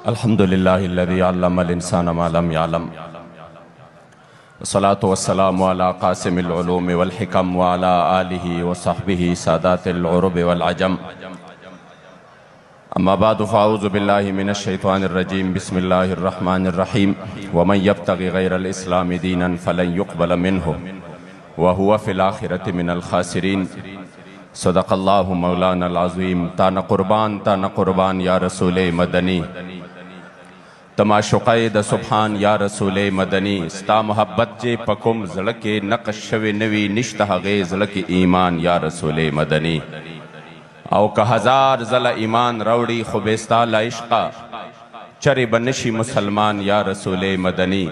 الحمدللہ الذی علم الانسان ما لم يعلم والصلاة والسلام علی قاسم العلوم والحکم وعلی آلہ وصحبہ سادات العرب والعجم اما بعد فاعوذ باللہ من الشیطان الرجیم بسم اللہ الرحمن الرحیم ومن یبتغی غیر الاسلام دینا فلن يقبل منہ وهو فی الآخرة من الخاسرین صدق اللہ مولانا العظیم تانا قربان یا رسول مدنی تماشقائد سبحان یا رسول مدنی ستا محبت جے پکم زلک نقش شوی نوی نشتہ غیز لک ایمان یا رسول مدنی او کہ ہزار زل ایمان روڑی خوبستا لعشقہ چر بنشی مسلمان یا رسول مدنی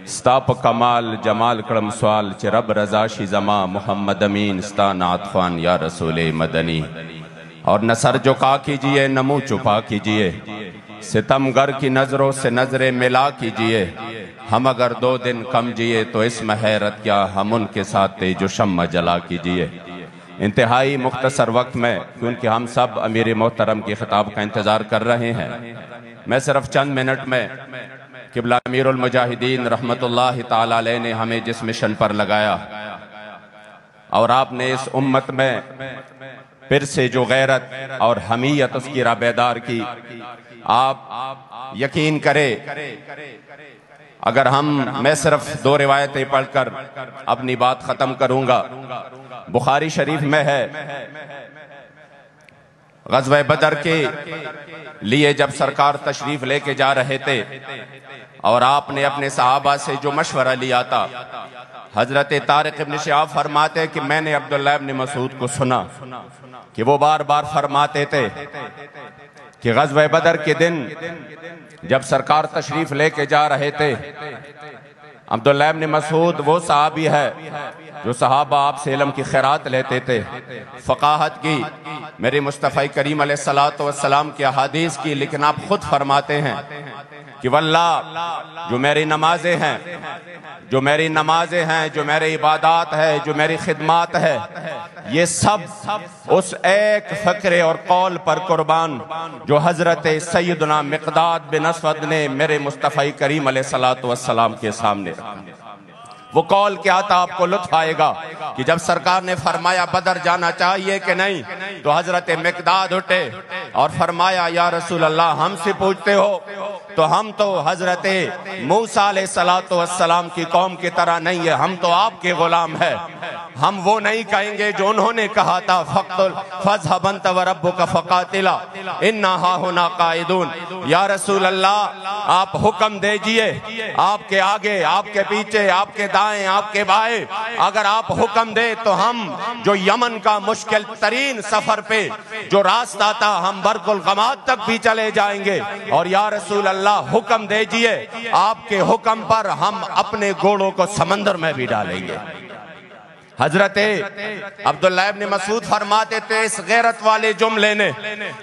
ستا پا کمال جمال کرم سوال چی رب رضا شی زما محمد امین ستا نعت خوان یا رسول مدنی اور نہ سر جھکا کیجئے نہ منہ چھپا کیجئے ستم گر کی نظروں سے نظریں ملا کیجئے ہم اگر 2 دن کم جیے تو اس میں حیرت کیا ہم ان کے ساتھ تیج و شمع جلا کیجئے انتہائی مختصر وقت میں کیونکہ ہم سب امیر محترم کی خطاب کا انتظار کر رہے ہیں میں صرف چند منٹ میں قبلہ امیر المجاہدین رحمت اللہ تعالی علیہ نے ہمیں جس مشن پر لگایا اور آپ نے اس امت میں پھر سے جو غیرت اور حمیت اس کی راہ بیدار کی آپ یقین کرے اگر میں صرف 2 روایتیں پڑھ کر اپنی بات ختم کروں گا بخاری شریف میں ہے غزوہ بدر کے لیے جب سرکار تشریف لے کے جا رہے تھے اور آپ نے اپنے صحابہ سے جو مشورہ لیا تھا حضرت طارق ابن شہاب فرماتے کہ میں نے عبداللہ ابن مسعود کو سنا کہ وہ بار بار فرماتے تھے کہ غزوہ بدر کے دن جب سرکار تشریف لے کے جا رہے تھے عبداللہ ابن مسعود وہ صحابی ہے جو صحابہ آپ سے علم کی خیرات لیتے تھے فقاہت کی میرے مصطفی کریم علیہ السلام کی احادیث کی لیکن آپ خود فرماتے ہیں کہ واللہ جو میری نمازیں ہیں جو میری عبادات ہے جو میری خدمات ہے یہ سب اس ایک فکر اور قول پر قربان جو حضرت سیدنا مقداد بن اسود نے میرے مصطفی کریم علیہ السلام کے سامنے وہ قول کیا تھا آپ کو لطف آئے گا کہ جب سرکار نے فرمایا بدر جانا چاہیے کہ نہیں تو حضرت مقداد اٹھے اور فرمایا یا رسول اللہ ہم سے پوچھتے ہو تو ہم تو حضرت موسیٰ علیہ السلام کی قوم کی طرح نہیں ہے ہم تو آپ کے غلام ہیں ہم وہ نہیں کہیں گے جو انہوں نے کہا تھا فَاذْهَبْ أَنْتَ وَرَبُّكَ فَقَاتِلَا إِنَّا هَاهُنَا قَاعِدُونَ یا رسول اللہ آپ حکم دیجئے آپ کے آگے آپ کے پیچھے آپ کے دائیں آپ کے بائیں اگر آپ حکم دے تو ہم جو یمن کا مشکل ترین سفر پہ جو راستہ تھا ہم برق الغماد تک بھی چلے جائیں گے اور یا رسول اللہ حکم دیجئے آپ کے حکم پر ہم اپنے گھوڑوں کو سمندر میں بھی ڈالیں گے حضرت عبداللہ ابن مسعود فرماتے تھے اس غیرت والے جملے نے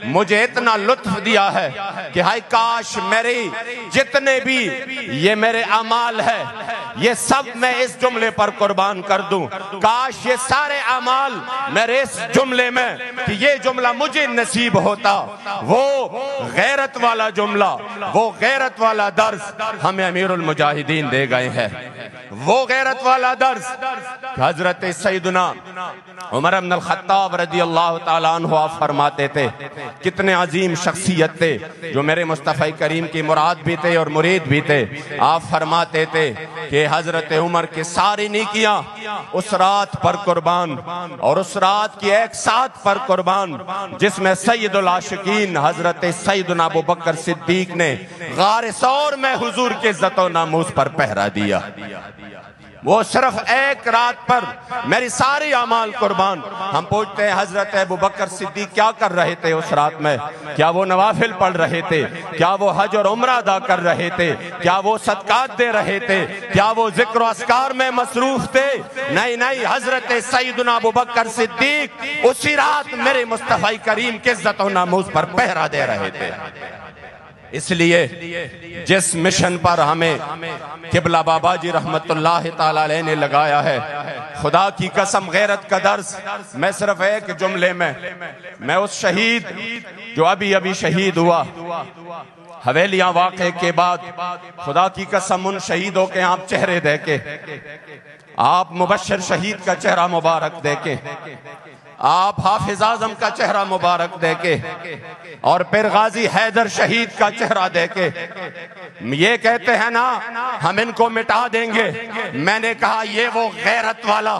مجھے اتنا لطف دیا ہے کہ ہائے کاش میری جتنے بھی یہ میرے اعمال ہے یہ سب میں اس جملے پر قربان کر دوں کاش یہ سارے اعمال میرے اس جملے میں کہ یہ جملہ مجھے نصیب ہوتا وہ غیرت والا جملہ وہ غیرت والا درس ہمیں امیر المجاہدین دے گئے ہیں وہ غیرت والا درس حضرت سیدنا عمر بن الخطاب رضی اللہ تعالیٰ عنہ آپ فرماتے تھے کتنے عظیم شخصیت تھے جو میرے مصطفی کریم کی مراد بھی تھے اور مرید بھی تھے آپ فرماتے تھے کہ حضرت عمر کے ساری نیکیاں اس رات پر قربان اور اس رات کی ایک ساتھ پر قربان جس میں سید العاشقین حضرت سیدنا ابوبکر صدیق نے غار ثور میں حضور کے عزت و ناموس پر پہرا دیا وہ صرف ایک رات پر میری ساری اعمال قربان ہم پوچھتے ہیں حضرت ابوبکر صدیق کیا کر رہے تھے اس رات میں کیا وہ نوافل پڑھ رہے تھے کیا وہ حج اور عمرہ ادا کر رہے تھے کیا وہ صدقات دے رہے تھے کیا وہ ذکر و اذکار میں مصروف تھے نہیں حضرت سیدنا ابوبکر صدیق اسی رات میرے مصطفی کریم کے عزت و ناموس پر پہرا دے رہے تھے اس لیے جس مشن پر ہمیں قبلہ بابا جی رحمت اللہ تعالیٰ علیہ نے لگایا ہے خدا کی قسم غیرت کا درس میں صرف ایک جملے میں اس شہید جو ابھی شہید ہوا حویلیاں واقعے کے بعد خدا کی قسم ان شہیدوں کے آپ چہرے دیکھے، آپ مبشر شہید کا چہرہ مبارک دیکھے، آپ حافظ اعظم کا چہرہ مبارک دیکھے، اور پھر غازی حیدر شہید کا چہرہ دیکھے۔ یہ کہتے ہیں نا ہم ان کو مٹا دیں گے، میں نے کہا یہ وہ غیرت والا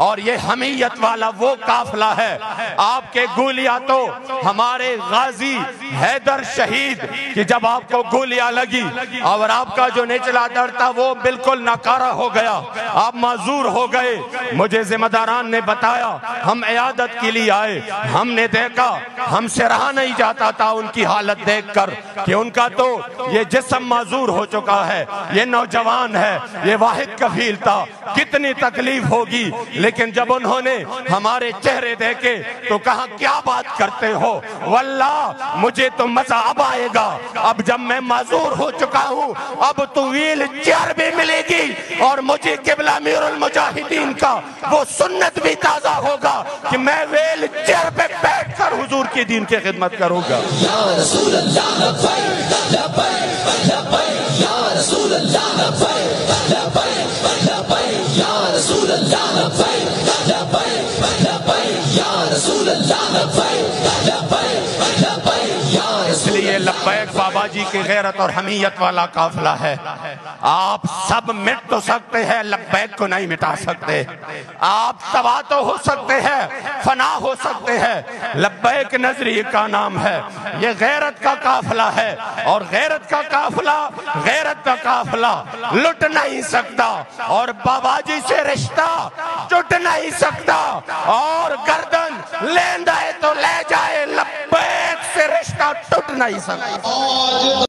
اور یہ حمیت والا وہ قافلہ ہے۔ آپ کے گولیاں تو ہمارے غازی حیدر شہید کہ جب آپ کو گولیاں لگی اور آپ کا جو نچلا در تھا وہ بالکل ناکارہ ہو گیا، آپ معذور ہو گئے۔ مجھے ذمہ داران نے بتایا، ہم عیادت کے لیے آئے، ہم نے دیکھا، ہم سے رہا نہیں جاتا تھا ان کی حالت دیکھ کر کہ ان کا تو یہ جسم معذور ہو چکا ہے، یہ نوجوان ہے، یہ واحد کفیل تھا، کتنی تکلیف ہوگی۔ لیکن جب انہوں نے ہمارے چہرے دیکھے تو کہا کیا بات کرتے ہو، واللہ مجھے تو مزہ اب آئے گا، اب جب میں معذور ہو چکا ہوں اب تو ویل چیئر بھی ملے گی اور مجھے قبلہ امیر المجاہدین کا وہ سنت بھی تازہ ہوگا کہ میں ویل چیئر پہ بیٹھ کر حضور کی دین کی خدمت کروں گا۔ یا رسول اللہ لبیک لبیک لبیک یا رسول اللہ لبیک لبیک لبیک یا رسول اللہ لبیک لبیک لبیک یا رسول اللہ لبیک لبیک لبیک یا اس لیے لبیک بابا جی کی غیرت اور حمیت والا قافلہ ہے۔ آپ سب مٹ تو سکتے ہیں، لبیک کو نہیں مٹا سکتے۔ آپ تباہ تو ہو سکتے ہیں، فنا ہو سکتے ہیں، لبیک نظریے کا نام ہے۔ یہ غیرت کا قافلہ ہے اور غیرت کا قافلہ لٹ نہیں سکتا، اور بابا جی سے رشتہ ٹوٹ نہیں سکتا، اور گردن لیندہ ہے تو لے جائے، لبیک سے رشتہ ٹوٹ نہیں سکتا۔